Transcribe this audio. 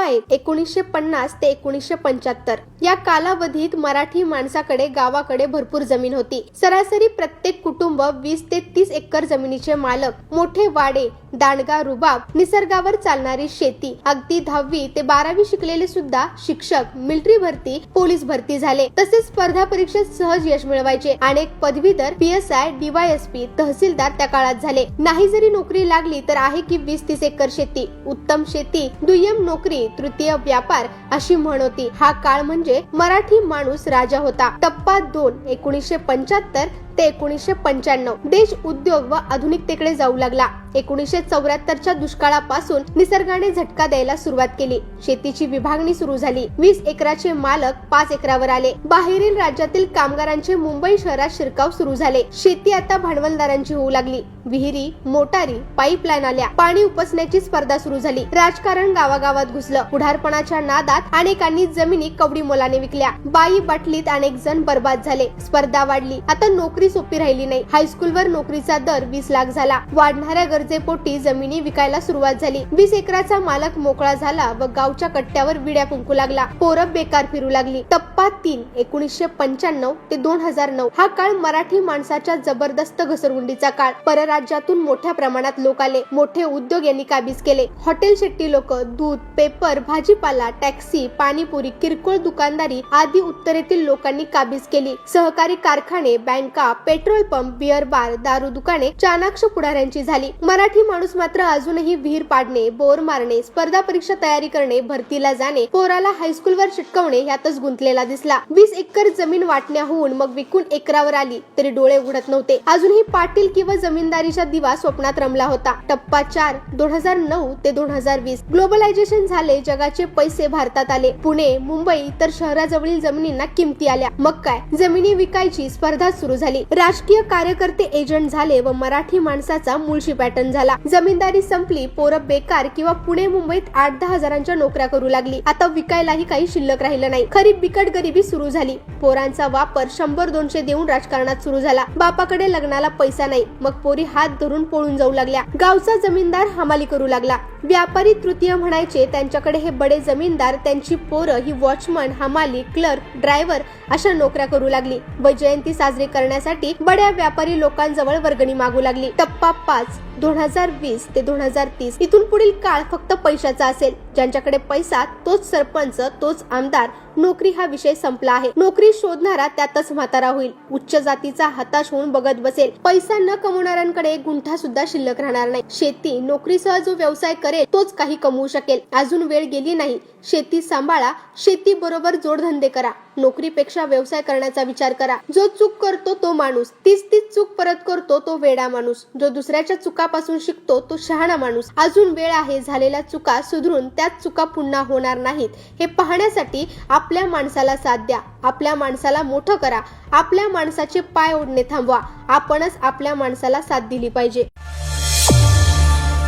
1 1950 ते 1975 या कालावधीत मराठी माणसाकडे गावाकडे भरपूर जमीन होती. सरासरी प्रत्येक कुटुंब 20 ते 30 एकर जमिनीचे मालक. मोठे वाडे, दांडगा, रुबाब, निसर्गावर चालणारी शेती. अगदी 10वी ते 12वी शिकलेले सुद्धा शिक्षक, मिलिटरी भरती, पोलीस भरती झाले. तसेच स्पर्धा परीक्षेत सहज यश मिळवायचे. अनेक पदवीधर PSI, DYSP, तहसीलदार त्या काळात झाले. नाही जरी नोकरी लागली तर आहे की 20-30 एकर शेती. उत्तम शेती, दुय्यम नोकरी, तृतीय व्यापार अशी म्हण होती. हा काळ म्हणजे मराठी माणूस राजा होता. टप्पा 2 1975 ते 1995 देश उद्योग व आधुनिकतेकडे जाऊ लागला. 1974च्या दुष्काळापासून निसर्गाने झटका द्यायला सुरुवात केली. शेतीची विभागणी सुरू झाली. 20 एकराचे मालक 5 एकरावर आले. बाहेरील राज्यातील कामगारांचे मुंबई शहरात शिरकाव सुरू झाले. शेती आता भांडवलदारांची होऊ लागली. विहिरी, मोटारी, पाईपलाईन आल्या. पाणी उपसण्याची स्पर्धा सुरू झाली. राजकारण गावागावात घुसलं. पुढारपणाच्या नादात अनेकांनी जमिनी कवडी मोलाने विकल्या. बाई बाटलीत अनेक जण बर्बाद झाले. स्पर्धा वाढली. आता नोकरी सोपी राहिली नाही. हायस्कूलवर नोकरीचा दर 20 लाख झाला. वाढणाऱ्या गरजेपोटी जमिनी विकायला सुरुवात झाली. 20 एकराचा मालक मोकळा झाला व गावच्या कट्ट्यावर विड्या फुंकू लागला. पोरं बेकार फिरू लागली. टप्पा 3 1995 ते 2009 हा काळ मराठी माणसाच्या जबरदस्त घसरगुंडीचा काळ. परराज्यातून मोठ्या प्रमाणात लोक आले. मोठे उद्योग यांनी काबीज केले. हॉटेल शेट्टी लोक, दूध, पेपर, भाजीपाला, टॅक्सी, पाणीपुरी, किरकोळ दुकानदारी आदी उत्तरेतील लोकांनी काबीज केली. सहकारी कारखाने, बँका, पेट्रोल पंप, बिअर बार, दारू दुकाने चाणाक्ष पुढाऱ्यांची झाली. मराठी माणूस मात्र अजूनही विहीर पाडणे, बोर मारणे, स्पर्धा परीक्षा तयारी करणे, भरतीला जाणे, पोराला हायस्कूलवर चिटकवणे यातच गुंतलेला दिसला. 20 एकर जमीन वाटण्याहून मग विकून एकरावर आली तरी डोळे उघडत नव्हते. अजूनही पाटील किंवा जमीनदारीचा दिवा स्वप्नात रमला होता. टप्पा 4 2009 ते 2020 ग्लोबलायझेशन झाले. जगाचे पैसे भारतात आले. पुणे, मुंबई तर शहराजवळील जमिनींना किमती आल्या. मग काय, जमिनी विकायची स्पर्धा सुरू झाली. राजकीय कार्यकर्ते एजंट झाले व मराठी माणसाचा मुळशी पॅटर्न झाला. जमीनदारी संपली. पोरं बेकार किंवा पुणे मुंबईत 8-10 हजारांच्या नोकऱ्या करू लागली. आता विकायलाही काही शिल्लक राहिलं नाही. खरी बिकट गरिबी सुरू झाली. पोरांचा वापर 100-200 देऊन राजकारणात सुरू झाला. बापाकडे लग्नाला पैसा नाही. मग पोरी हात धरून पळून जाऊ लागल्या. गावचा जमीनदार हमाली करू लागला. व्यापारी तृतीय म्हणायचे त्यांच्याकडे हे बडे जमीनदार. त्यांची पोरं ही वॉचमन, हमाली, क्लर्क, ड्रायव्हर अशा नोकऱ्या करू लागली व जयंती साजरी करण्यासाठी बड्या व्यापारी लोकांजवळ वर्गणी मागू लागली. टप्पा 5 2020 ते 2030 इथून पुढील काळ फक्त पैशाचा असेल. ज्यांच्याकडे पैसा तोच सरपंच, तोच आमदार. नोकरी हा विषय संपला आहे. नोकरी शोधणारा त्यातच म्हातारा होईल. उच्च जातीचा हताश होऊन बघत बसेल. पैसा न कमवणाऱ्यांकडे गुंठा सुद्धा शिल्लक राहणार नाही. शेती, नोकरीसह जो व्यवसाय करेल तोच काही कमवू शकेल. अजून वेळ गेली नाही. शेती सांभाळा. शेती बरोबर जोडधंदे करा. नोकरीपेक्षा व्यवसाय करण्याचा विचार करा. जो चूक करतो तो माणूस, तीच चूक परत करतो तो वेडा माणूस. जो दुसऱ्याच्या चुकापासून शिकतो तो शहाणा माणूस. अजून वेळ आहे. झालेल्या चुका सुधरून त्याच चुका पुन्हा होणार नाहीत हे पाहण्यासाठी आपल्या माणसाला साथ द्या. आपल्या माणसाला मोठं करा. आपल्या माणसाचे पाय ओढणे थांबवा. आपणच आपल्या माणसाला साथ दिली पाहिजे.